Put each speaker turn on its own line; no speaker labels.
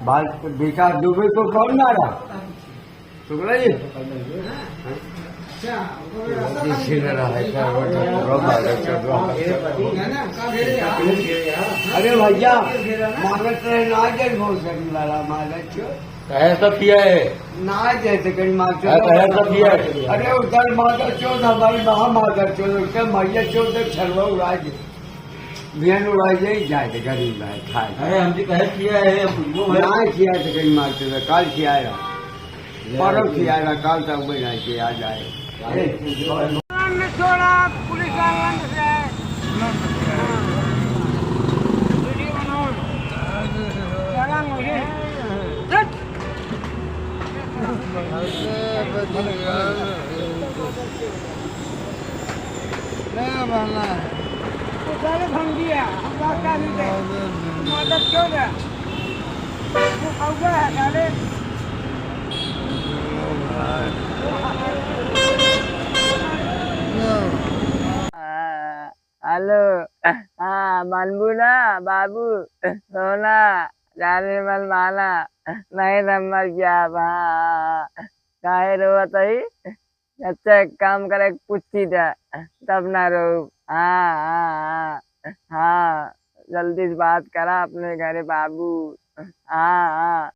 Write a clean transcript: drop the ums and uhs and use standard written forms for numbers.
बात विकास दुबे को कौन मारा? शुक्ला जी अरे भैया मागत रहे ना जैसे बहुत सही लाला मागत
कहे तो किया है
ना जैसे कहीं मागत
कहे तो किया है।
अरे उधर मागत चौथ हमारी वहाँ मागत चौथ उसके मैया चौथ छलवा उड़ा बिहान उड़ा जाए गरीब है खाए
अरे हमने कहे किया है
ना किया तो कहीं मागते थे काल खियाएगा परव खियाएगा काल तक बना के आ जाए
छोड़ा पुलिस वालों से वीडियो बनाओ चला मुझे सारे भंग दिया हम बात क्या नहीं थे मदद क्यों है वो कौआ है डाले हेलो हाँ मनबू ना बाबू सोना जाने मन माना नहीं नंबर क्या काहे रोवत ही अच्छा एक काम करे पूछी था तब ना रो हाँ हाँ हाँ हाँ जल्दी से बात करा अपने घरे बाबू हाँ हाँ